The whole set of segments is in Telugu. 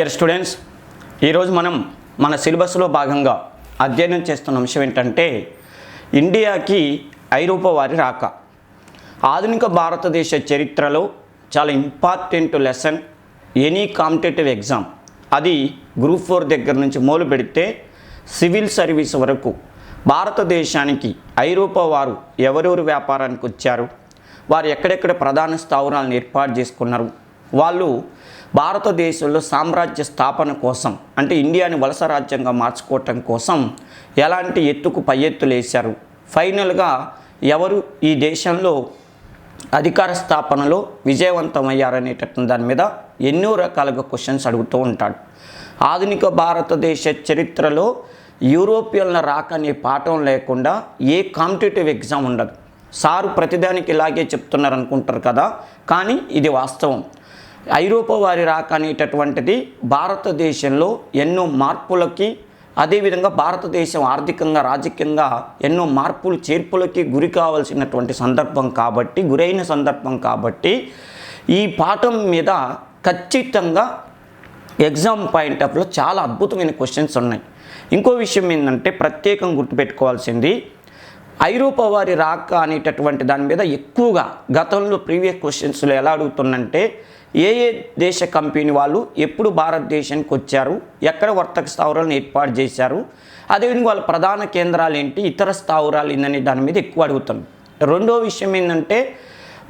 డియర్ స్టూడెంట్స్, ఈరోజు మనం మన సిలబస్లో భాగంగా అధ్యయనం చేస్తున్న అంశం ఏంటంటే ఇండియాకి ఐరోపా వారి రాక. ఆధునిక భారతదేశ చరిత్రలో చాలా important lesson any competitive exam. అది గ్రూప్ 4 దగ్గర నుంచి మొదలు పెడితే సివిల్ సర్వీస్ వరకు భారతదేశానికి ఐరోపా వారు ఎవరెవరు వ్యాపారానికి వచ్చారు, వారు ఎక్కడెక్కడ ప్రధాన స్థావరాలను ఏర్పాటు చేసుకున్నారు, వాళ్ళు భారతదేశంలో సామ్రాజ్య స్థాపన కోసం అంటే ఇండియాని వలస రాజ్యంగా మార్చుకోవటం కోసం ఎలాంటి ఎత్తుకు పై ఎత్తులు వేశారు, ఫైనల్గా ఎవరు ఈ దేశంలో అధికార స్థాపనలో విజయవంతమయ్యారనేటటువంటి దాని మీద ఎన్నో రకాలుగా క్వశ్చన్స్ అడుగుతూ ఉంటాడు. ఆధునిక భారతదేశ చరిత్రలో యూరోపియన్ల రాక అనే పాఠం లేకుండా ఏ కాంపిటేటివ్ ఎగ్జామ్ ఉండదు. సారు ప్రతిదానికి ఇలాగే చెప్తున్నారు అనుకుంటారు కదా, కానీ ఇది వాస్తవం. ఐరోపా వారి రాక అనేటటువంటిది భారతదేశంలో ఎన్నో మార్పులకి, అదేవిధంగా భారతదేశం ఆర్థికంగా రాజకీయంగా ఎన్నో మార్పులు చేర్పులకి గురి కావాల్సినటువంటి సందర్భం కాబట్టి, గురైన సందర్భం కాబట్టి ఈ పాఠం మీద ఖచ్చితంగా ఎగ్జామ్ పాయింట్ ఆఫ్ వ్యూలో చాలా అద్భుతమైన క్వశ్చన్స్ ఉన్నాయి. ఇంకో విషయం ఏంటంటే ప్రత్యేకంగా గుర్తుపెట్టుకోవాల్సింది, ఐరోపా వారి రాక అనేటటువంటి దాని మీద ఎక్కువగా గతంలో ప్రీవియస్ క్వశ్చన్స్లో ఎలా అడుగుతుందంటే ఏ దేశ కంపెనీ వాళ్ళు ఎప్పుడు భారతదేశానికి వచ్చారు, ఎక్కడ వర్తక స్థావరాలను ఏర్పాటు చేశారు, అదేవిధంగా వాళ్ళ ప్రధాన కేంద్రాలు ఏంటి, ఇతర స్థావరాలు ఏంటనే దాని మీద ఎక్కువ అడుగుతుంది. రెండో విషయం ఏంటంటే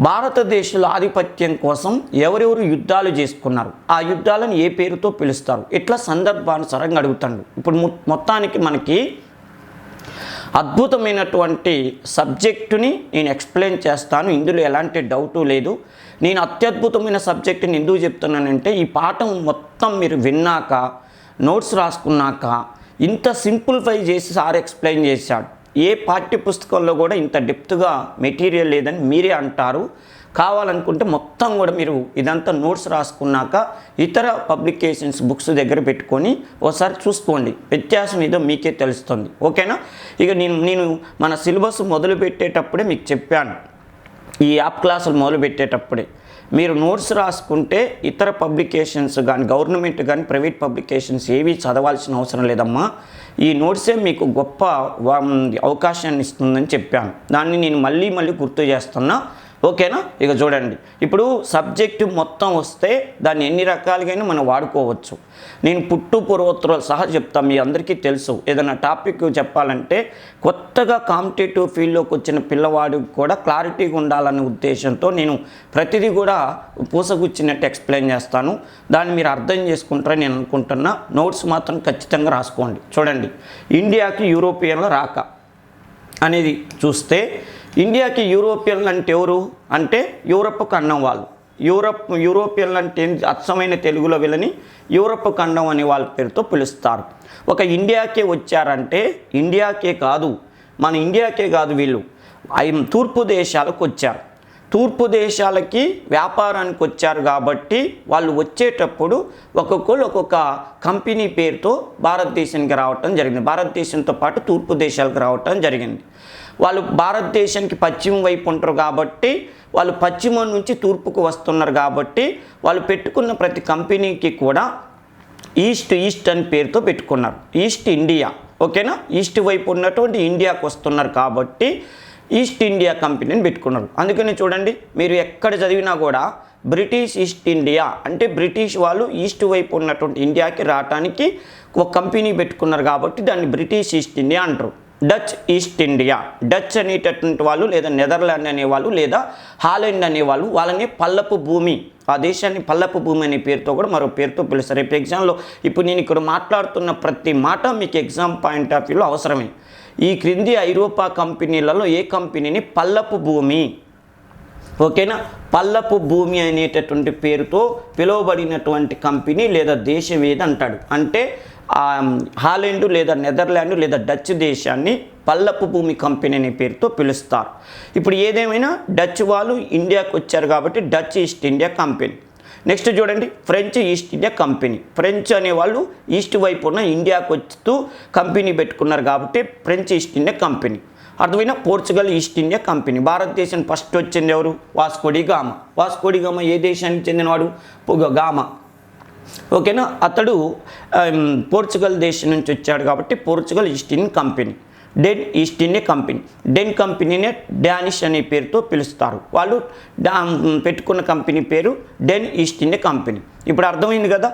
భారతదేశంలో ఆధిపత్యం కోసం ఎవరెవరు యుద్ధాలు చేసుకున్నారు, ఆ యుద్ధాలను ఏ పేరుతో పిలుస్తారు, ఇట్లా సందర్భానుసారంగా అడుగుతాడు. ఇప్పుడు మొత్తానికి మనకి అద్భుతమైనటువంటి సబ్జెక్టుని నేను ఎక్స్ప్లెయిన్ చేస్తాను, ఇందులో ఎలాంటి డౌటు లేదు. నేను అత్యద్భుతమైన సబ్జెక్టుని ఎందుకు చెప్తున్నానంటే ఈ పాఠం మొత్తం మీరు విన్నాక, నోట్స్ రాసుకున్నాక ఇంత సింప్లిఫై చేసి సార్ ఎక్స్ప్లెయిన్ చేశాడు. ఏ పాఠ్య పుస్తకంలో కూడా ఇంత డెప్త్గా మెటీరియల్ లేదని మీరే అంటారు. కావాలనుకుంటే మొత్తం కూడా మీరు ఇదంతా నోట్స్ రాసుకున్నాక ఇతర పబ్లికేషన్స్ బుక్స్ దగ్గర పెట్టుకొని ఒకసారి చూసుకోండి, వ్యత్యాసం ఏదో మీకే తెలుస్తుంది. ఓకేనా? ఇక నేను మన సిలబస్ మొదలు పెట్టేటప్పుడే మీకు చెప్పాను, ఈ యాప్ క్లాసులు మొదలు పెట్టేటప్పుడే మీరు నోట్స్ రాసుకుంటే ఇతర పబ్లికేషన్స్ కానీ గవర్నమెంట్ కానీ ప్రైవేట్ పబ్లికేషన్స్ ఏవి చదవాల్సిన అవసరం లేదమ్మా, ఈ నోట్సే మీకు గొప్ప అవకాశాన్ని ఇస్తుందని చెప్పాను. దాన్ని నేను మళ్ళీ గుర్తు చేస్తున్నా. ఓకేనా? ఇక చూడండి, ఇప్పుడు సబ్జెక్టు మొత్తం వస్తే దాన్ని ఎన్ని రకాలుగా మనం వాడుకోవచ్చు. నేను పుట్టు పూర్వోత్తరాలు సహా చెప్తాను, మీ అందరికీ తెలుసు. ఏదైనా టాపిక్ చెప్పాలంటే కొత్తగా కాంపిటేటివ్ ఫీల్డ్లోకి వచ్చిన పిల్లవాడికి కూడా క్లారిటీగా ఉండాలనే ఉద్దేశంతో నేను ప్రతిదీ కూడా పూసగుచ్చినట్టు ఎక్స్ప్లెయిన్ చేస్తాను. దాన్ని మీరు అర్థం చేసుకుంటారని నేను అనుకుంటున్నా. నోట్స్ మాత్రం ఖచ్చితంగా రాసుకోండి. చూడండి, ఇండియాకి యూరోపియన్ల రాక అనేది చూస్తే, ఇండియాకి యూరోపియన్లు అంటే ఎవరు అంటే యూరప్ ఖండం వాళ్ళు. యూరోపియన్లు అంటే అచ్చమైన తెలుగులో వీళ్ళని యూరప్ ఖండం అనే వాళ్ళ పేరుతో పిలుస్తారు. ఒక ఇండియాకే వచ్చారంటే ఇండియాకే కాదు, మన ఇండియాకే కాదు, వీళ్ళు తూర్పు దేశాలకు వచ్చారు. తూర్పు దేశాలకి వ్యాపారానికి వచ్చారు కాబట్టి వాళ్ళు వచ్చేటప్పుడు ఒక్కొక్కరు ఒక్కొక్క కంపెనీ పేరుతో భారతదేశానికి రావటం జరిగింది. భారతదేశంతో పాటు తూర్పు దేశాలకు రావటం జరిగింది. వాళ్ళు భారతదేశానికి పశ్చిమ వైపు ఉంటారు కాబట్టి వాళ్ళు పశ్చిమం నుంచి తూర్పుకు వస్తున్నారు కాబట్టి వాళ్ళు పెట్టుకున్న ప్రతి కంపెనీకి కూడా ఈస్ట్ అని పేరుతో పెట్టుకున్నారు. East India. ఓకేనా? ఈస్ట్ వైపు ఉన్నటువంటి ఇండియాకు వస్తున్నారు కాబట్టి ఈస్ట్ ఇండియా కంపెనీని పెట్టుకున్నారు. అందుకని చూడండి, మీరు ఎక్కడ చదివినా కూడా బ్రిటిష్ ఈస్ట్ ఇండియా అంటే బ్రిటిష్ వాళ్ళు ఈస్ట్ వైపు ఉన్నటువంటి ఇండియాకి రావడానికి ఒక కంపెనీ పెట్టుకున్నారు కాబట్టి దాన్ని బ్రిటిష్ ఈస్ట్ ఇండియా అంటారు. డచ్ ఈస్ట్ ఇండియా, డచ్ అనేటటువంటి వాళ్ళు లేదా నెదర్లాండ్ అనేవాళ్ళు లేదా హాలండ్ అనేవాళ్ళు, వాళ్ళని పల్లపు భూమి, ఆ దేశాన్ని పల్లపు భూమి అనే పేరుతో కూడా మరో పేరుతో పిలుస్తారు. రేపు ఎగ్జామ్లో ఇప్పుడు నేను ఇక్కడ మాట్లాడుతున్న ప్రతి మాట మీకు ఎగ్జామ్ పాయింట్ ఆఫ్ వ్యూలో అవసరమే. ఈ క్రింది ఐరోపా కంపెనీలలో ఏ కంపెనీని పల్లపు భూమి, ఓకేనా, పల్లపు భూమి అనేటటువంటి పేరుతో పిలువబడినటువంటి కంపెనీ లేదా దేశం ఏది అంటాడు అంటే హాలండ్ లేదా నెదర్లాండ్ లేదా డచ్ దేశాన్ని పల్లపు భూమి కంపెనీ అనే పేరుతో పిలుస్తారు. ఇప్పుడు ఏదేమైనా డచ్ వాళ్ళు ఇండియాకి వచ్చారు కాబట్టి Dutch East India company. Next చూడండి, French East India company. French అనేవాళ్ళు ఈస్ట్ వైపు ఉన్న ఇండియాకు వస్తూ కంపెనీ పెట్టుకున్నారు కాబట్టి ఫ్రెంచ్ ఈస్ట్ ఇండియా కంపెనీ. అర్థమైన పోర్చుగల్ ఈస్ట్ ఇండియా కంపెనీ. భారతదేశం ఫస్ట్ వచ్చింది ఎవరు? Vasco da Gama. వాస్కోడి గామా ఏ దేశానికి చెందినవాడు? గామా. ఓకేనా. అతడు పోర్చుగల్ దేశం నుంచి వచ్చాడు కాబట్టి Portugal East Indian company, den East India company. డెన్ కంపెనీనే డానిష్ అనే పేరుతో పిలుస్తారు. వాళ్ళు పెట్టుకున్న కంపెనీ పేరు డెన్ ఈస్ట్ ఇండియా కంపెనీ. ఇప్పుడు అర్థమైంది కదా.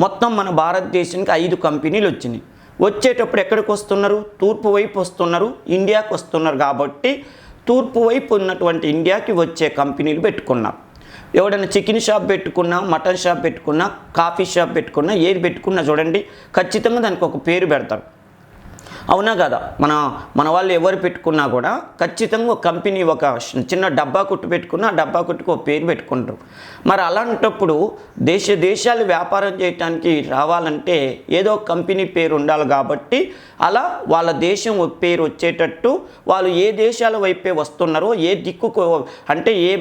మొత్తం మన భారతదేశానికి 5 కంపెనీలు వచ్చినాయి. వచ్చేటప్పుడు ఎక్కడికి వస్తున్నారు? తూర్పు వైపు వస్తున్నారు, ఇండియాకి వస్తున్నారు. కాబట్టి తూర్పు వైపు ఉన్నటువంటి ఇండియాకి వచ్చే కంపెనీలు పెట్టుకున్నారు. ఎవడైనా చికెన్ షాప్ పెట్టుకున్నా, మటన్ షాప్ పెట్టుకున్నా, కాఫీ షాప్ పెట్టుకున్నా, ఏది పెట్టుకున్నా చూడండి ఖచ్చితంగా దానికి ఒక పేరు పెడతారు. అవునా కదా. మన వాళ్ళు ఎవరు పెట్టుకున్నా కూడా ఖచ్చితంగా ఒక కంపెనీ ఒక చిన్న డబ్బా కొట్టు పెట్టుకున్నా ఆ డబ్బా కొట్టుకు ఒక పేరు పెట్టుకుంటారు. మరి అలాంటప్పుడు దేశాలు వ్యాపారం చేయడానికి రావాలంటే ఏదో ఒక కంపెనీ పేరు ఉండాలి. కాబట్టి అలా వాళ్ళ దేశం పేరు వచ్చేటట్టు వాళ్ళు ఏ దేశాల వైపే వస్తున్నారో, ఏ దిక్కుకు అంటే ఏ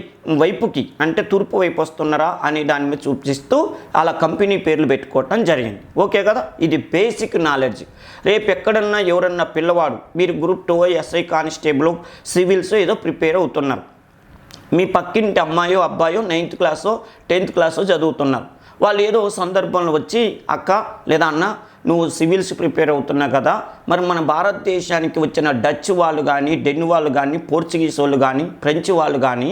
వైపుకి అంటే తూర్పు వైపు వస్తున్నారా అనే దాని మీద చూపిస్తూ అలా కంపెనీ పేర్లు పెట్టుకోవటం జరిగింది. ఓకే కదా. ఇది బేసిక్ నాలెడ్జ్. రేపు ఎక్కడన్నా ఎవరన్నా పిల్లవాడు మీరు గ్రూప్ 2 ఎస్ఐ కానిస్టేబుల్ సివిల్స్ ఏదో ప్రిపేర్ అవుతున్నారు. మీ పక్కింటి అమ్మాయో అబ్బాయో 9th క్లాసో 10th క్లాసో చదువుతున్నారు. వాళ్ళు ఏదో సందర్భంలో వచ్చి అక్క లేదా అన్న నువ్వు సివిల్స్ ప్రిపేర్ అవుతున్నావు కదా, మరి మన భారతదేశానికి వచ్చిన డచ్ వాళ్ళు కానీ, డెన్ వాళ్ళు కానీ, పోర్చుగీస్ వాళ్ళు కానీ, ఫ్రెంచ్ వాళ్ళు కానీ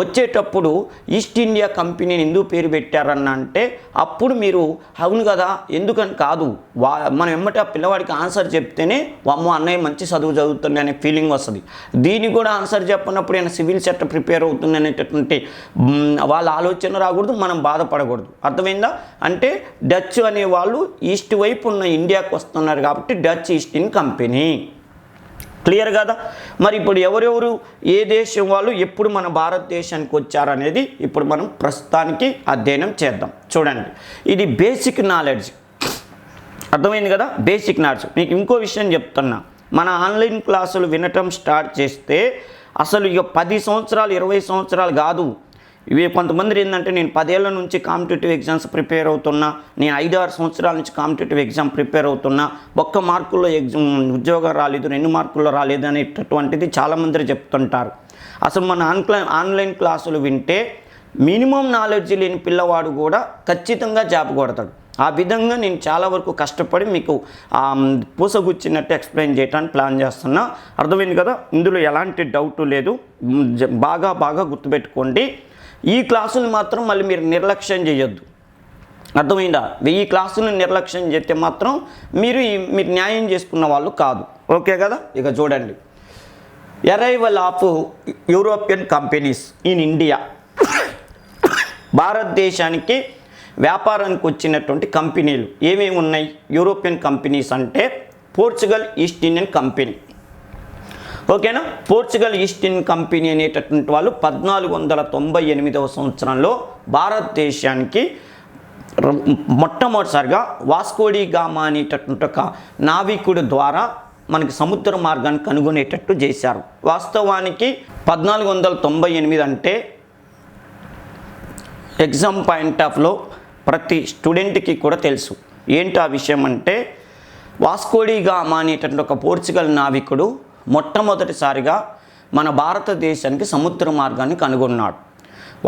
వచ్చేటప్పుడు ఈస్ట్ ఇండియా కంపెనీని ఎందుకు పేరు పెట్టారన్న అంటే అప్పుడు మీరు అవును కదా ఎందుకని కాదు మనం ఎమ్మటి ఆ పిల్లవాడికి ఆన్సర్ చెప్తేనే అమ్మో అన్నయ్య మంచి చదువు చదువుతుంది అనే ఫీలింగ్ వస్తుంది. దీనికి కూడా ఆన్సర్ చెప్పినప్పుడు ఆయన సివిల్ సెట్ ప్రిపేర్ అవుతుంది అనేటటువంటి వాళ్ళ ఆలోచన రాకూడదు, మనం బాధపడకూడదు. అర్థమైందా. అంటే డచ్ అనే వాళ్ళు ఈస్ట్ వైపు ఉన్న ఇండియాకు వస్తున్నారు కాబట్టి Dutch east Indian company. Clear కదా. మరి ఇప్పుడు ఎవరెవరు ఏ దేశం వాళ్ళు ఎప్పుడు మన భారతదేశానికి వచ్చారనేది ఇప్పుడు మనం ప్రస్తుతానికి అధ్యయనం చేద్దాం. చూడండి ఇది బేసిక్ నాలెడ్జ్. అర్థమైంది కదా. Basic knowledge. మీకు ఇంకో విషయం చెప్తున్నా, మన ఆన్లైన్ క్లాసులు వినటం స్టార్ట్ చేస్తే అసలు ఇక 10 సంవత్సరాలు 20 సంవత్సరాలు కాదు. ఇవి కొంతమంది ఏంటంటే నేను 10 ఏళ్ల నుంచి కాంపిటేటివ్ ఎగ్జామ్స్ ప్రిపేర్ అవుతున్నా, నేను 5-6 సంవత్సరాల నుంచి కాంపిటేటివ్ ఎగ్జామ్ ప్రిపేర్ అవుతున్నా, ఒక్క మార్కుల్లో ఉద్యోగం రాలేదు, 2 మార్కుల్లో రాలేదు అనేటటువంటిది చాలామంది చెప్తుంటారు. అసలు మన ఆన్లైన్ క్లాసులు వింటే మినిమం నాలెడ్జ్ లేని పిల్లవాడు కూడా ఖచ్చితంగా జాబ్ కొడతాడు. ఆ విధంగా నేను చాలా వరకు కష్టపడి మీకు పూసగుచ్చినట్టు ఎక్స్ప్లెయిన్ చేయడానికి ప్లాన్ చేస్తున్నా. అర్థమైంది కదా. ఇందులో ఎలాంటి డౌట్ లేదు. బాగా గుర్తుపెట్టుకోండి. ఈ క్లాసులు మాత్రం మళ్ళీ మీరు నిర్లక్ష్యం చేయొద్దు. అర్థమైందా. 1000 క్లాసులను నిర్లక్ష్యం చేస్తే మాత్రం మీరు న్యాయం చేసుకున్న వాళ్ళు కాదు. ఓకే కదా. ఇక చూడండి arrival of European companies in India. భారతదేశానికి వ్యాపారానికి వచ్చినటువంటి కంపెనీలు ఏమేమి ఉన్నాయి? యూరోపియన్ కంపెనీస్ అంటే పోర్చుగల్ ఈస్ట్ ఇండియన్ కంపెనీ. ఓకేనా. పోర్చుగల్ ఈస్ట్ ఇండియన్ కంపెనీ అనేటటువంటి వాళ్ళు 1498వ సంవత్సరంలో భారతదేశానికి మొట్టమొదటిసారిగా వాస్కోడి గామా అనేటటువంటి ఒక నావికుడు ద్వారా మనకి సముద్ర మార్గాన్ని కనుగొనేటట్టు చేశారు. వాస్తవానికి 1498 అంటే ఎగ్జామ్ పాయింట్ ఆఫ్లో ప్రతి స్టూడెంట్కి కూడా తెలుసు. ఏంటి ఆ విషయం అంటే వాస్కోడి గామా అనేటటువంటి ఒక పోర్చుగల్ నావికుడు మొట్టమొదటిసారిగా మన భారతదేశానికి సముద్ర మార్గాన్ని కనుగొన్నాడు.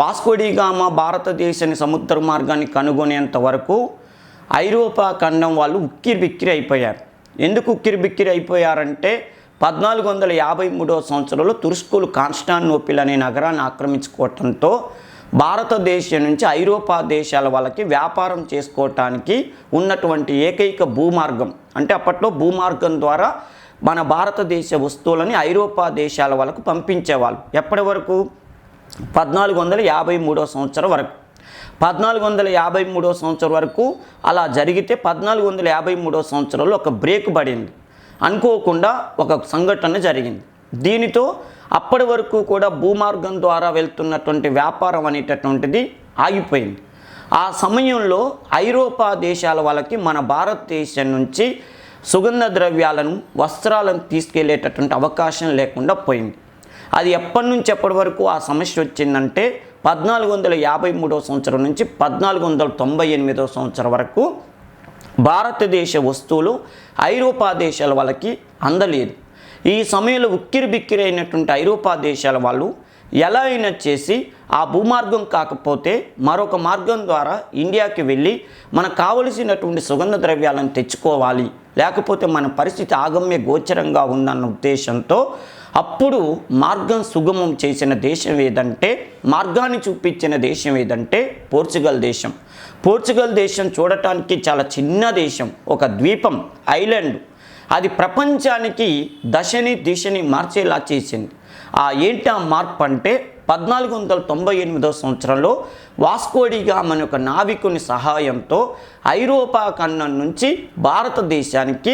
వాస్కోడి గామా భారతదేశానికి సముద్ర మార్గాన్ని కనుగొనేంత వరకు ఐరోపా ఖండం వాళ్ళు ఉక్కిరిబిక్కిరి అయిపోయారు. ఎందుకు ఉక్కిరిబిక్కిరి అయిపోయారంటే 1453వ సంవత్సరంలో తుర్స్కులు కాన్స్టాంటినోపిల్ అనే నగరాన్ని ఆక్రమించుకోవడంతో భారతదేశం నుంచి ఐరోపా దేశాల వాళ్ళకి వ్యాపారం చేసుకోవటానికి ఉన్నటువంటి ఏకైక భూమార్గం అంటే అప్పట్లో భూమార్గం ద్వారా మన భారతదేశ వస్తువులని ఐరోపా దేశాల వాళ్ళకు పంపించేవాళ్ళు. ఎప్పటి వరకు? 1453వ సంవత్సరం వరకు. 1453వ సంవత్సరం వరకు అలా జరిగితే 1453వ సంవత్సరంలో ఒక బ్రేక్ పడింది. అనుకోకుండా ఒక సంఘటన జరిగింది. దీనితో అప్పటి వరకు కూడా భూమార్గం ద్వారా వెళ్తున్నటువంటి వ్యాపారం అనేటటువంటిది ఆగిపోయింది. ఆ సమయంలో ఐరోపా దేశాల వాళ్ళకి మన భారతదేశం నుంచి సుగంధ ద్రవ్యాలను వస్త్రాలను తీసుకెళ్లేటటువంటి అవకాశం లేకుండా పోయింది. అది ఎప్పటి నుంచి ఎప్పటి వరకు ఆ సమస్య వచ్చిందంటే 1453వ సంవత్సరం నుంచి 1498వ సంవత్సరం వరకు భారతదేశ వస్తువులు ఐరోపా దేశాల వాళ్ళకి అందలేదు. ఈ సమయంలో ఉక్కిరిబిక్కిరి అయినటువంటి ఐరోపా దేశాల వాళ్ళు ఎలా అయినా చేసి ఆ భూమార్గం కాకపోతే మరొక మార్గం ద్వారా ఇండియాకి వెళ్ళి మనకు కావలసినటువంటి సుగంధ ద్రవ్యాలను తెచ్చుకోవాలి, లేకపోతే మన పరిస్థితి ఆగమ్య గోచరంగా ఉందన్న ఉద్దేశంతో అప్పుడు మార్గం సుగమం చేసిన దేశం ఏదంటే, మార్గాన్ని చూపించిన దేశం ఏదంటే పోర్చుగల్ దేశం. పోర్చుగల్ దేశం చూడటానికి చాలా చిన్న దేశం, ఒక ద్వీపం, ఐలాండ్. అది ప్రపంచానికి దశని దిశని మార్చేలా చేసింది. ఏంటి ఆ మార్పు అంటే 1498 సంవత్సరంలో వాస్కోడి గామా అనే ఒక నావికుని సహాయంతో ఐరోపా ఖండం నుంచి భారతదేశానికి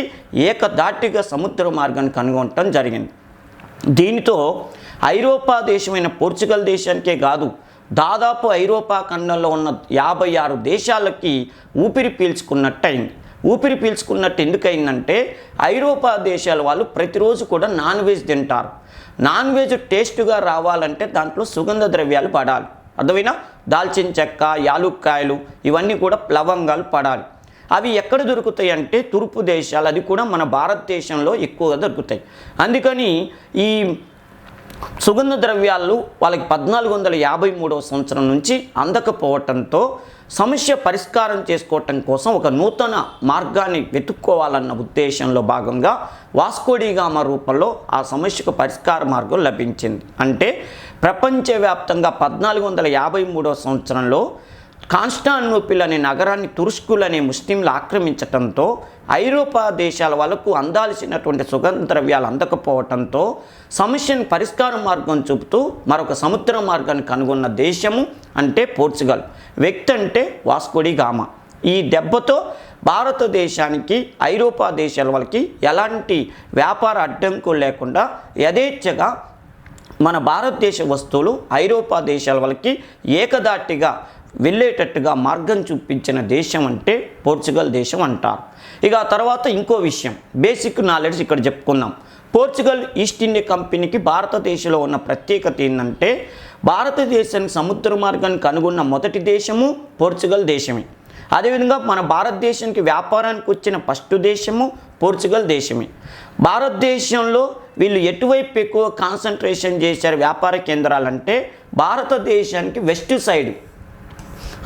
ఏకధాటిగా సముద్ర మార్గాన్ని కనుగొనటం జరిగింది. దీనితో ఐరోపా దేశమైన పోర్చుగల్ దేశానికే కాదు, దాదాపు ఐరోపా ఖండంలో ఉన్న 56 దేశాలకి ఊపిరి పీల్చుకున్నట్టు అయింది. ఊపిరి పీల్చుకున్నట్టు ఎందుకయిందంటే, ఐరోపా దేశాల వాళ్ళు ప్రతిరోజు కూడా నాన్ వెజ్ తింటారు. నాన్ వెజ్ టేస్ట్గా రావాలంటే దాంట్లో సుగంధ ద్రవ్యాలు పడాలి. అర్థమైనా? దాల్చిన చెక్క, యాలుక్కాయలు, ఇవన్నీ కూడా లవంగాలు పడాలి. అవి ఎక్కడ దొరుకుతాయి అంటే తూర్పు దేశాలు, అది కూడా మన భారతదేశంలో ఎక్కువగా దొరుకుతాయి. అందుకని ఈ సుగంధ ద్రవ్యాలు వాళ్ళకి 1453 సంవత్సరం నుంచి అందకపోవటంతో సమస్య పరిష్కారం చేసుకోవటం కోసం ఒక నూతన మార్గాన్ని వెతుక్కోవాలన్న ఉద్దేశంలో భాగంగా వాస్కోడి గామా రూపంలో ఆ సమస్యకు పరిష్కార మార్గం లభించింది. అంటే ప్రపంచవ్యాప్తంగా 1453 సంవత్సరంలో కాన్స్టాంటినోపిల్ అనే నగరాన్ని తుర్స్కులు అనే ముస్లింలు ఆక్రమించటంతో ఐరోపా దేశాల వాళ్ళకు అందాల్సినటువంటి సుగంధ ద్రవ్యాలు అందకపోవటంతో సమస్యను పరిష్కార మార్గం చూపుతూ మరొక సముద్ర మార్గాన్ని కనుగొన్న దేశము అంటే పోర్చుగల్, వ్యక్తి అంటే వాస్కోడి గామా. ఈ దెబ్బతో భారతదేశానికి ఐరోపా దేశాల వాళ్ళకి ఎలాంటి వ్యాపార అడ్డంకులు లేకుండా యథేచ్ఛగా మన భారతదేశ వస్తువులు ఐరోపా దేశాల వాళ్ళకి ఏకదాటిగా వెళ్ళేటట్టుగా మార్గం చూపించిన దేశం అంటే పోర్చుగల్ దేశం అంటారు. ఇక ఆ తర్వాత ఇంకో విషయం, బేసిక్ నాలెడ్జ్ ఇక్కడ చెప్పుకుందాం. పోర్చుగల్ ఈస్ట్ ఇండియా కంపెనీకి భారతదేశంలో ఉన్న ప్రత్యేకత ఏంటంటే, భారతదేశానికి సముద్ర మార్గాన్ని కనుగొన్న మొదటి దేశము పోర్చుగల్ దేశమే. అదేవిధంగా మన భారతదేశానికి వ్యాపారానికి వచ్చిన ఫస్ట్ దేశము పోర్చుగల్ దేశమే. భారతదేశంలో వీళ్ళు ఎటువైపు ఎక్కువ కాన్సన్ట్రేషన్ చేశారు వ్యాపార కేంద్రాలంటే, భారతదేశానికి వెస్ట్ సైడ్,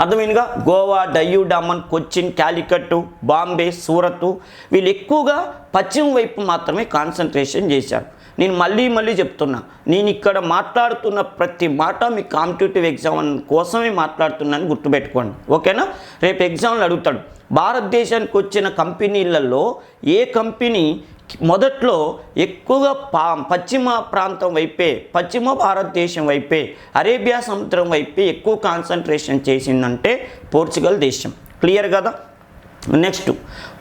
అర్థమైనగా గోవా, డయ్యూ డామన్, కొచ్చిన్, కాలికట్టు, బాంబే, సూరత్, వీళ్ళు ఎక్కువగా పశ్చిమ వైపు మాత్రమే కాన్సన్ట్రేషన్ చేశారు. నేను మళ్ళీ చెప్తున్నా, నేను ఇక్కడ మాట్లాడుతున్న ప్రతి మాట మీ కాంపిటేటివ్ ఎగ్జామ్ కోసమే మాట్లాడుతున్నాను, గుర్తుపెట్టుకోండి. ఓకేనా? రేపు ఎగ్జామ్లు అడుగుతాడు, భారతదేశానికి వచ్చిన కంపెనీలలో ఏ కంపెనీ మొదట్లో ఎక్కువగా పశ్చిమ ప్రాంతం వైపే, పశ్చిమ భారతదేశం వైపే, అరేబియా సముద్రం వైపే ఎక్కువ కాన్సన్ట్రేషన్ చేసిందంటే పోర్చుగల్ దేశం. క్లియర్ కదా? నెక్స్ట్,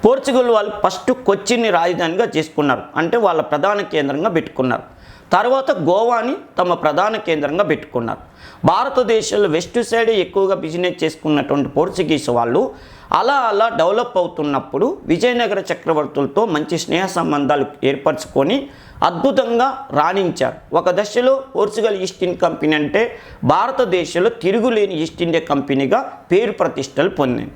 పోర్చుగల్ వాళ్ళు ఫస్ట్ కొచ్చిన్ని రాజధానిగా చేసుకున్నారు, అంటే వాళ్ళ ప్రధాన కేంద్రంగా పెట్టుకున్నారు. తర్వాత గోవాని తమ ప్రధాన కేంద్రంగా పెట్టుకున్నారు. భారతదేశంలో వెస్ట్ సైడ్ ఎక్కువగా బిజినెస్ చేసుకున్నటువంటి పోర్చుగీస్ వాళ్ళు అలా డెవలప్ అవుతున్నప్పుడు విజయనగర చక్రవర్తులతో మంచి స్నేహ సంబంధాలు ఏర్పరచుకొని అద్భుతంగా రాణించారు. ఒక దశలో పోర్చుగల్ ఈస్ట్ ఇండియా కంపెనీ అంటే భారతదేశంలో తిరుగులేని ఈస్ట్ ఇండియా కంపెనీగా పేరు ప్రతిష్టలు పొందింది.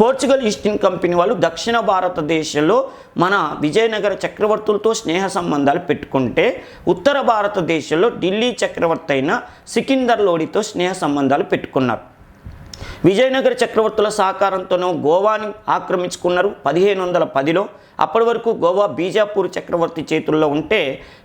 పోర్చుగల్ ఈస్ట్ ఇండియా కంపెనీ వాళ్ళు దక్షిణ భారతదేశంలో మన విజయనగర చక్రవర్తులతో స్నేహ సంబంధాలు పెట్టుకుంటే, ఉత్తర భారతదేశంలో ఢిల్లీ చక్రవర్తి అయిన సికిందర్ లోడితో స్నేహ సంబంధాలు పెట్టుకున్నారు. విజయనగర చక్రవర్తుల సహకారంతోనూ గోవాని ఆక్రమించుకున్నారు 1510లో. అప్పటి వరకు గోవా బీజాపూర్ చక్రవర్తి చేతుల్లో ఉంటే,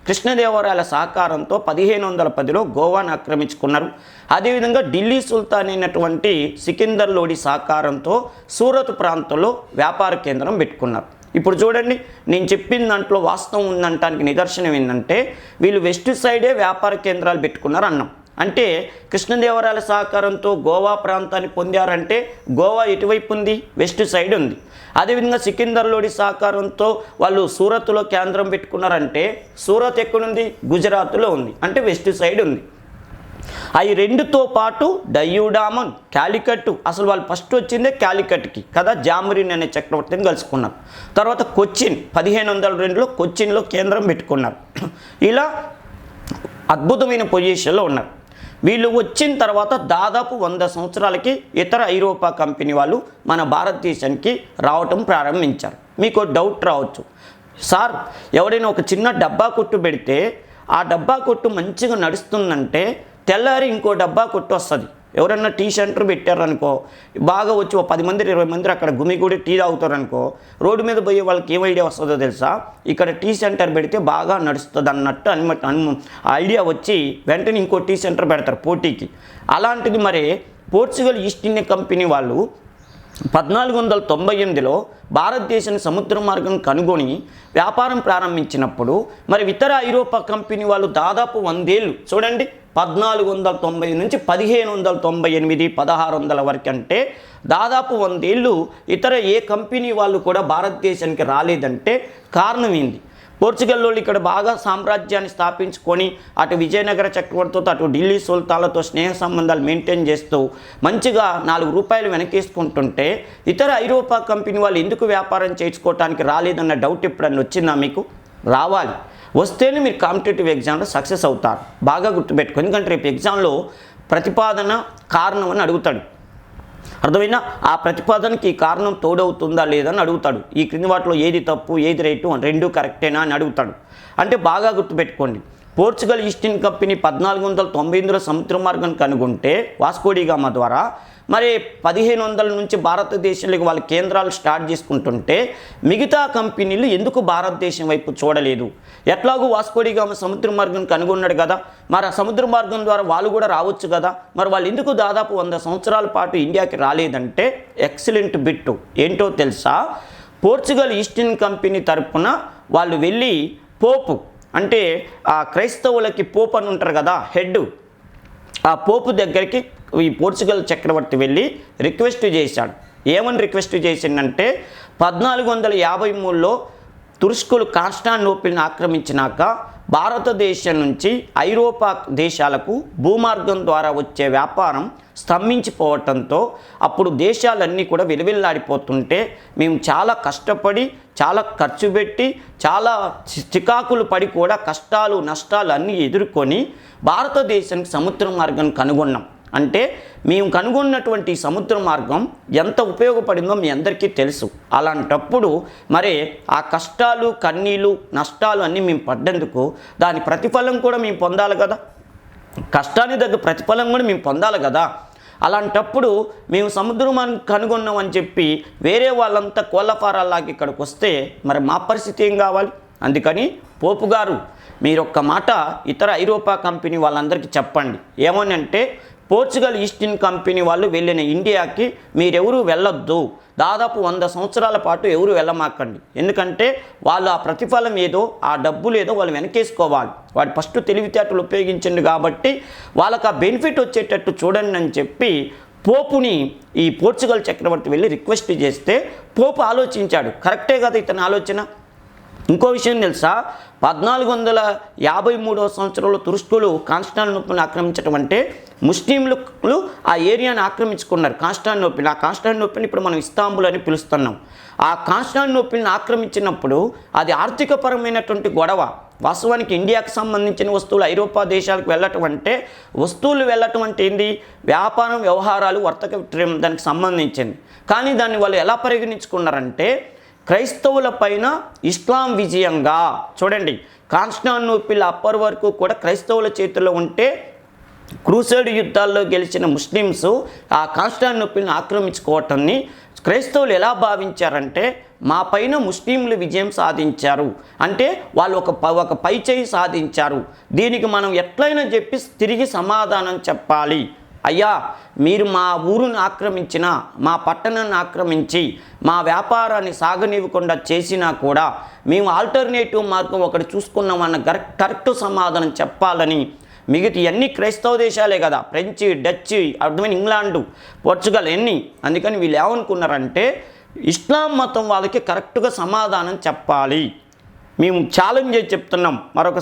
కృష్ణదేవరాయల సహకారంతో 1510లో గోవాను ఆక్రమించుకున్నారు. అదేవిధంగా ఢిల్లీ సుల్తాన్ అయినటువంటి సికిందర్ లోడి సహకారంతో సూరత్ ప్రాంతంలో వ్యాపార కేంద్రం పెట్టుకున్నారు. ఇప్పుడు చూడండి, నేను చెప్పిన దాంట్లో వాస్తవం ఉందంటానికి నిదర్శనం ఏంటంటే, వీళ్ళు వెస్ట్ సైడే వ్యాపార కేంద్రాలు పెట్టుకున్నారు అన్నాం. అంటే కృష్ణదేవరాయల సహకారంతో గోవా ప్రాంతాన్ని పొందారంటే గోవా ఎటువైపు ఉంది? వెస్ట్ సైడ్ ఉంది. అదేవిధంగా సికిందర్ లోడి సహకారంతో వాళ్ళు సూరత్లో కేంద్రం పెట్టుకున్నారంటే సూరత్ ఎక్కడుంది? గుజరాత్లో ఉంది, అంటే వెస్ట్ సైడ్ ఉంది. అవి రెండుతో పాటు డయ్యూ డామన్, కాలికట్టు, అసలు వాళ్ళు ఫస్ట్ వచ్చిందే కాలికట్కి కదా, జామరిన్ అనే చక్రవర్తిని కలుసుకున్నారు. తర్వాత కొచ్చిన్ 1502లో కొచ్చిన్లో కేంద్రం పెట్టుకున్నారు. ఇలా అద్భుతమైన పొజిషన్లో ఉన్నారు. వీళ్ళు వచ్చిన తర్వాత దాదాపు 100 సంవత్సరాలకి ఇతర ఐరోపా కంపెనీ వాళ్ళు మన భారతదేశానికి రావటం ప్రారంభించారు. మీకు డౌట్ రావచ్చు, సార్ ఎవరైనా ఒక చిన్న డబ్బా కొట్టు పెడితే ఆ డబ్బా కొట్టు మంచిగా నడుస్తుందంటే తెల్లారి ఇంకో డబ్బా కొట్టి వస్తుంది. ఎవరన్నా టీ సెంటర్ పెట్టారనుకో, బాగా వచ్చి ఓ 10 మంది 20 మంది అక్కడ గుమిగూడి టీ తాగుతారనుకో, రోడ్డు మీద పోయే వాళ్ళకి ఏం ఐడియా వస్తుందో తెలుసా, ఇక్కడ టీ సెంటర్ పెడితే బాగా నడుస్తుంది అన్నట్టు ఐడియా వచ్చి వెంటనే ఇంకో టీ సెంటర్ పెడతారు పోటీకి. అలాంటిది మరి పోర్చుగల్ ఈస్ట్ ఇండియా కంపెనీ వాళ్ళు 1498లో భారతదేశాన్ని సముద్ర మార్గం కనుగొని వ్యాపారం ప్రారంభించినప్పుడు మరి ఇతర ఐరోపా కంపెనీ వాళ్ళు దాదాపు 100 ఏళ్ళు చూడండి, 1490 నుంచి 1598 1600 వరకు, అంటే దాదాపు 100 ఏళ్ళు ఇతర ఏ కంపెనీ వాళ్ళు కూడా భారతదేశానికి రాలేదంటే కారణం ఏంది? పోర్చుగల్ వాళ్ళు ఇక్కడ బాగా సామ్రాజ్యాన్ని స్థాపించుకొని అటు విజయనగర చక్రవర్తితో అటు ఢిల్లీ సుల్తాన్లతో స్నేహ సంబంధాలు మెయింటైన్ చేస్తూ మంచిగా 4 రూపాయలు వెనకేసుకుంటుంటే ఇతర ఐరోపా కంపెనీ వాళ్ళు ఎందుకు వ్యాపారం చేసుకోవటానికి రాలేదన్న డౌట్ ఎప్పుడన్నా వచ్చిందా మీకు? రావాలి. వస్తేనే మీరు కాంపిటేటివ్ ఎగ్జామ్లో సక్సెస్ అవుతారు. బాగా గుర్తుపెట్టుకో, ఎందుకంటే రేపు ఎగ్జామ్లో ప్రతిపాదన కారణం అని అడుగుతాడు. అర్థమైనా? ఆ ప్రతిపాదనకి ఈ కారణం తోడవుతుందా లేదని అడుగుతాడు. ఈ క్రింది వాటిలో ఏది తప్పు ఏది రైటు రెండు కరెక్టేనా అని అడుగుతాడు. అంటే బాగా గుర్తుపెట్టుకోండి, పోర్చుగల్ ఈస్ట్ ఇండియా కంపెనీ 1498లో సముద్ర మార్గం కనుగొంటే వాస్కోడిగామా ద్వారా, మరి 1500 నుంచి భారతదేశంలోకి వాళ్ళ కేంద్రాలు స్టార్ట్ చేసుకుంటుంటే మిగతా కంపెనీలు ఎందుకు భారతదేశం వైపు చూడలేదు? ఎట్లాగూ వాస్కోడిగామా సముద్ర మార్గం కనుగొన్నాడు కదా, మరి ఆ సముద్ర మార్గం ద్వారా వాళ్ళు కూడా రావచ్చు కదా, మరి వాళ్ళు ఎందుకు దాదాపు 100 సంవత్సరాల పాటు ఇండియాకి రాలేదంటే ఎక్సలెంట్ బిట్టు ఏంటో తెలుసా? పోర్చుగల్ ఈస్ట్ ఇండియా కంపెనీ తరపున వాళ్ళు వెళ్ళి పోపు, అంటే ఆ క్రైస్తవులకి పోపు అని ఉంటారు కదా, హెడ్, ఆ పోపు దగ్గరికి ఈ పోర్చుగల్ చక్రవర్తి వెళ్ళి రిక్వెస్ట్ చేశాడు. ఏమని రిక్వెస్ట్ చేసిందంటే 1453లో తుర్స్కులు కాన్స్టాంటినోపిల్ని ఆక్రమించినాక భారతదేశం నుంచి ఐరోపా దేశాలకు భూమార్గం ద్వారా వచ్చే వ్యాపారం స్తంభించిపోవటంతో అప్పుడు దేశాలన్నీ కూడా విలువిల్లాడిపోతుంటే మేము చాలా కష్టపడి చాలా ఖర్చు పెట్టి చాలా చికాకులు పడి కూడా కష్టాలు నష్టాలు అన్నీ ఎదుర్కొని భారతదేశానికి సముద్ర మార్గం కనుగొన్నాం. అంటే మేము కనుగొన్నటువంటి సముద్ర మార్గం ఎంత ఉపయోగపడిందో మీ అందరికీ తెలుసు. అలాంటప్పుడు మరి ఆ కష్టాలు కన్నీళ్ళు నష్టాలు అన్నీ మేము పడ్డందుకు దాని ప్రతిఫలం కూడా మేము పొందాలి కదా, కష్టానికి తగ్గ ప్రతిఫలం కూడా మేము పొందాలి కదా. అలాంటప్పుడు మేము సముద్రం కనుగొన్నామని చెప్పి వేరే వాళ్ళంతా కోళ్ళఫారాల్లాగా ఇక్కడికి వస్తే మరి మా పరిస్థితి ఏం కావాలి? అందుకని పోపు గారు మీరు ఒక్క మాట ఇతర ఐరోపా కంపెనీ వాళ్ళందరికీ చెప్పండి. ఏమని అంటే పోర్చుగల్ ఈస్ట్ ఇండియా కంపెనీ వాళ్ళు వెళ్ళిన ఇండియాకి మీరెవరూ వెళ్ళొద్దు, దాదాపు 100 సంవత్సరాల పాటు ఎవరు వెళ్ళమాకండి. ఎందుకంటే వాళ్ళు ఆ ప్రతిఫలం ఏదో ఆ డబ్బులు ఏదో వాళ్ళు వెనకేసుకోవాలి. వాడు ఫస్ట్ తెలివితేటలు ఉపయోగించండి కాబట్టి వాళ్ళకి ఆ బెనిఫిట్ వచ్చేటట్టు చూడండి అని చెప్పి పోపుని ఈ పోర్చుగల్ చక్రవర్తి వెళ్ళి రిక్వెస్ట్ చేస్తే పోపు ఆలోచించాడు, కరెక్టే కదా ఇతని ఆలోచన. ఇంకో విషయం తెలుసా, 1453వ సంవత్సరంలో తుర్స్కులు కాన్స్టాంటినోపిల్ని ఆక్రమించడం అంటే ముస్లింలు ఆ ఏరియాని ఆక్రమించుకున్నారు. కాన్స్టాంటినోపిల్, ఆ కాన్స్టాంటినోపిల్ని ఇప్పుడు మనం ఇస్తాంబుల్ అని పిలుస్తున్నాం. ఆ కాన్స్టాంటినోపిల్ని ఆక్రమించినప్పుడు అది ఆర్థికపరమైనటువంటి గొడవ. వాస్తవానికి ఇండియాకి సంబంధించిన వస్తువులు ఐరోపా దేశాలకు వెళ్ళటం అంటే, వస్తువులు వెళ్ళటం అంటే ఏంది, వ్యాపారం వ్యవహారాలు వర్తక దానికి సంబంధించింది. కానీ దాన్ని వాళ్ళు ఎలా పరిగణించుకున్నారంటే క్రైస్తవుల పైన ఇస్లాం విజయంగా. చూడండి, కాన్స్టాంటినోపిల్ అప్పర్ వరకు కూడా క్రైస్తవుల చేతుల్లో ఉంటే క్రూసేడ్ యుద్ధాల్లో గెలిచిన ముస్లిమ్స్ ఆ కాన్స్టాంటినోపిల్ని ఆక్రమించుకోవటాన్ని క్రైస్తవులు ఎలా భావించారంటే మా పైన ముస్లింలు విజయం సాధించారు, అంటే వాళ్ళు ఒక పై చేయి సాధించారు, దీనికి మనం ఎట్లయినా చెప్పి తిరిగి సమాధానం చెప్పాలి. అయ్యా మీరు మా ఊరుని ఆక్రమించిన, మా పట్టణాన్ని ఆక్రమించి మా వ్యాపారాన్ని సాగనివ్వకుండా చేసినా కూడా మేము ఆల్టర్నేటివ్ మార్గం ఒకటి చూసుకున్నామన్న కరెక్ట్ సమాధానం చెప్పాలని. మిగతా అన్ని క్రైస్తవ దేశాలే కదా, ఫ్రెంచ్, డచ్, అర్థమైన ఇంగ్లాండు, పోర్చుగల్ ఎన్ని. అందుకని వీళ్ళు ఏమనుకున్నారంటే ఇస్లాం మతం వాళ్ళకి కరెక్ట్గా సమాధానం చెప్పాలి. మేము ఛాలెంజ్ చేసి చెప్తున్నాం, మరొక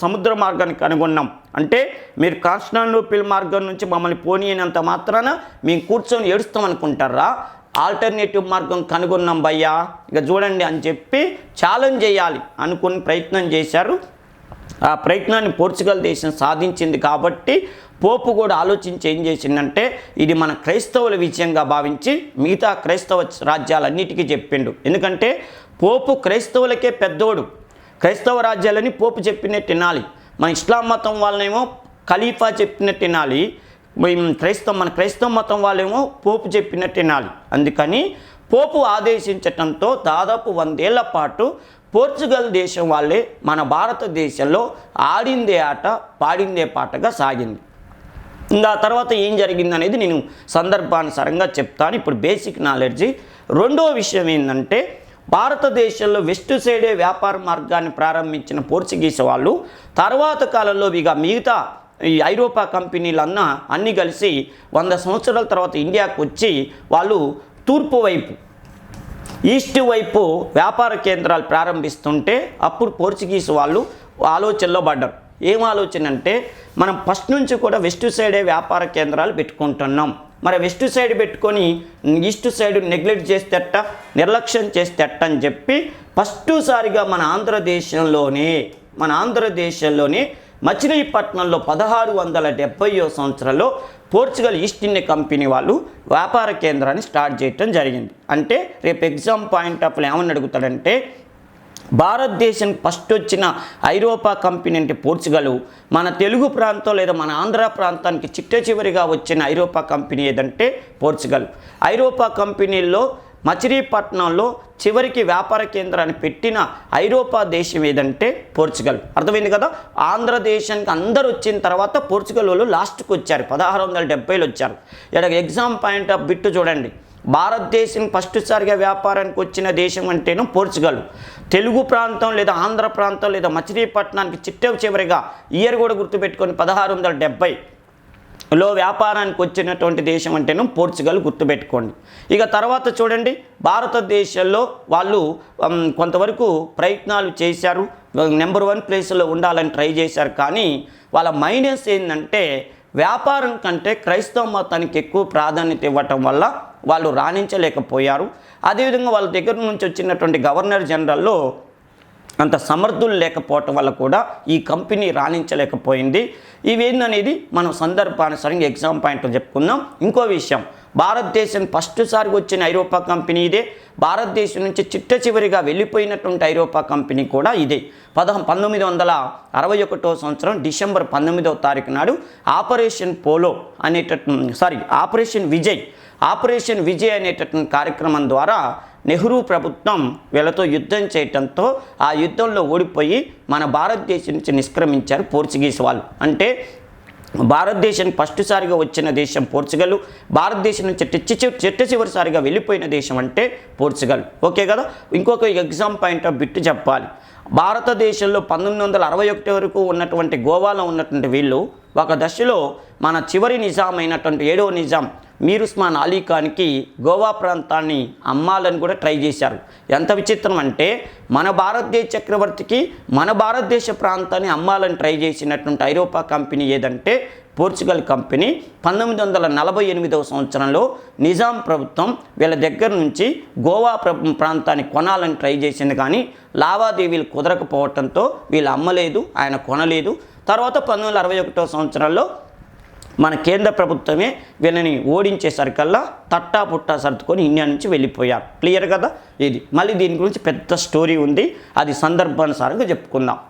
సముద్ర మార్గాన్ని కనుగొన్నాం అంటే మీరు కాన్స్టాంటినోపిల్ మార్గం నుంచి మమ్మల్ని పోనీయనంత మాత్రాన మేము కూర్చొని ఏడుస్తాం అనుకుంటారా? ఆల్టర్నేటివ్ మార్గం కనుగొన్నాం భయ్యా, ఇక చూడండి అని చెప్పి ఛాలెంజ్ చేయాలి అనుకుని ప్రయత్నం చేశారు. ఆ ప్రయత్నాన్ని పోర్చుగల్ దేశం సాధించింది కాబట్టి పోపు కూడా ఆలోచించి ఏం చేసిందంటే ఇది మన క్రైస్తవుల విజయంగా భావించి మిగతా క్రైస్తవ రాజ్యాలన్నిటికీ చెప్పిండు. ఎందుకంటే పోపు క్రైస్తవులకే పెద్దోడు, క్రైస్తవ రాజ్యాలని పోపు చెప్పినట్టు వినాలి. మన ఇస్లాం మతం వాళ్ళనేమో ఖలీఫా చెప్పినట్టు వినాలి, మన క్రైస్తవ మతం వాళ్ళేమో పోపు చెప్పినట్టు వినాలి. అందుకని పోపు ఆదేశించటంతో దాదాపు 100 ఏళ్ల పాటు పోర్చుగల్ దేశం వాళ్ళే మన భారతదేశంలో ఆడిందే ఆట పాడిందే పాటగా సాగింది. ఇంకా తర్వాత ఏం జరిగిందనేది నేను సందర్భానుసారంగా చెప్తాను. ఇప్పుడు బేసిక్ నాలెడ్జి. రెండో విషయం ఏంటంటే, భారతదేశంలో వెస్ట్ సైడే వ్యాపార మార్గాన్ని ప్రారంభించిన పోర్చుగీస్ వాళ్ళు తర్వాత కాలంలో ఇక మిగతా ఈ ఐరోపా కంపెనీలన్నా అన్నీ కలిసి 100 సంవత్సరాల తర్వాత ఇండియాకు వచ్చి వాళ్ళు తూర్పు వైపు ఈస్ట్ వైపు వ్యాపార కేంద్రాలు ప్రారంభిస్తుంటే అప్పుడు పోర్చుగీస్ వాళ్ళు ఆలోచనలో పడ్డారు. ఏం ఆలోచన అంటే, మనం ఫస్ట్ నుంచి కూడా వెస్ట్ సైడే వ్యాపార కేంద్రాలు పెట్టుకుంటున్నాం, మరి వెస్ట్ సైడ్ పెట్టుకొని ఈస్ట్ సైడ్ నెగ్లెక్ట్ చేస్తేట, నిర్లక్ష్యం చేస్తేట అని చెప్పి ఫస్ట్ సారిగా మన ఆంధ్రదేశంలోనే మచిలీపట్నంలో 1670వ సంవత్సరంలో పోర్చుగల్ ఈస్ట్ ఇండియా కంపెనీ వాళ్ళు వ్యాపార కేంద్రాన్ని స్టార్ట్ చేయటం జరిగింది. అంటే రేపు ఎగ్జామ్ పాయింట్ ఆఫ్ ఏమని అడుగుతాడంటే, భారతదేశం ఫస్ట్ వచ్చిన ఐరోపా కంపెనీ అంటే పోర్చుగల్, మన తెలుగు ప్రాంతం లేదా మన ఆంధ్ర ప్రాంతానికి చిట్ట చివరిగా వచ్చిన ఐరోపా కంపెనీ ఏదంటే పోర్చుగల్. ఐరోపా కంపెనీల్లో మచిలీపట్నంలో చివరికి వ్యాపార కేంద్రాన్ని పెట్టిన ఐరోపా దేశం ఏదంటే పోర్చుగల్. అర్థమైంది కదా. ఆంధ్రదేశానికి అందరు వచ్చిన తర్వాత పోర్చుగల్ వాళ్ళు లాస్ట్కి వచ్చారు, 1670లో వచ్చారు. ఇక్కడ ఎగ్జామ్ పాయింట్ ఆఫ్ బిట్టు చూడండి, భారతదేశం ఫస్ట్ సారిగా వ్యాపారానికి వచ్చిన దేశం అంటేను పోర్చుగల్. తెలుగు ప్రాంతం లేదా ఆంధ్ర ప్రాంతం లేదా మచిలీపట్నానికి చివరిగా ఇయర్ కూడా గుర్తుపెట్టుకొని 1670లో వ్యాపారానికి వచ్చినటువంటి దేశం అంటేను పోర్చుగల్, గుర్తుపెట్టుకోండి. ఇక తర్వాత చూడండి, భారతదేశంలో వాళ్ళు కొంతవరకు ప్రయత్నాలు చేశారు, నెంబర్ 1 ప్లేస్లో ఉండాలని ట్రై చేశారు. కానీ వాళ్ళ మైనస్ ఏంటంటే, వ్యాపారం కంటే క్రైస్తవ మతానికి ఎక్కువ ప్రాధాన్యత ఇవ్వటం వల్ల వాళ్ళు రాణించలేకపోయారు. అదేవిధంగా వాళ్ళ దగ్గర నుంచి వచ్చినటువంటి గవర్నర్ జనరల్లో అంత సమర్థులు లేకపోవటం వల్ల కూడా ఈ కంపెనీ రాణించలేకపోయింది. ఇవేందనేది మనం సందర్భానుసారంగా ఎగ్జామ్ పాయింట్లో చెప్పుకుందాం. ఇంకో విషయం, భారతదేశం ఫస్ట్ సారిగా వచ్చిన ఐరోపా కంపెనీ ఇదే, భారతదేశం నుంచి చిట్ట చివరిగా వెళ్ళిపోయినటువంటి ఐరోపా కంపెనీ కూడా ఇదే. 1961వ సంవత్సరం డిసెంబర్ 19వ తారీఖు నాడు ఆపరేషన్ విజయ్ అనేటటువంటి కార్యక్రమం ద్వారా నెహ్రూ ప్రభుత్వం వీళ్ళతో యుద్ధం చేయటంతో ఆ యుద్ధంలో ఓడిపోయి మన భారతదేశం నుంచి నిష్క్రమించారు పోర్చుగీస్ వాళ్ళు. అంటే భారతదేశానికి ఫస్ట్ సారిగా వచ్చిన దేశం పోర్చుగల్, భారతదేశం నుంచి చిట్ట చివరిసారిగా వెళ్ళిపోయిన దేశం అంటే పోర్చుగల్. ఓకే కదా. ఇంకొక ఎగ్జామ్ పాయింట్ ఆఫ్ బిట్ చెప్పాలి. భారతదేశంలో 1961 వరకు ఉన్నటువంటి గోవాలో ఉన్నటువంటి వీళ్ళు ఒక దశలో మన చివరి నిజాం అయినటువంటి 7వ నిజాం మీర్ ఉస్మాన్ అలీ ఖాన్కి గోవా ప్రాంతాన్ని అమ్మాలని కూడా ట్రై చేశారు. ఎంత విచిత్రం అంటే, మన భారతదేశ చక్రవర్తికి మన భారతదేశ ప్రాంతాన్ని అమ్మాలని ట్రై చేసినటువంటి ఐరోపా కంపెనీ ఏదంటే పోర్చుగల్ కంపెనీ. 1948వ సంవత్సరంలో నిజాం ప్రభుత్వం వీళ్ళ దగ్గర నుంచి గోవా ప్రాంతాన్ని కొనాలని ట్రై చేసింది, కానీ లావాదేవీలు కుదరకపోవడంతో వీళ్ళు అమ్మలేదు, ఆయన కొనలేదు. తర్వాత 1961వ సంవత్సరంలో మన కేంద్ర ప్రభుత్వమే వీళ్ళని ఓడించేసరికల్లా తట్టా పుట్టా సర్దుకొని ఇండియా నుంచి వెళ్ళిపోయారు. క్లియర్ కదా. ఇది మళ్ళీ దీని గురించి పెద్ద స్టోరీ ఉంది, అది సందర్భానుసారంగా చెప్పుకుందాం.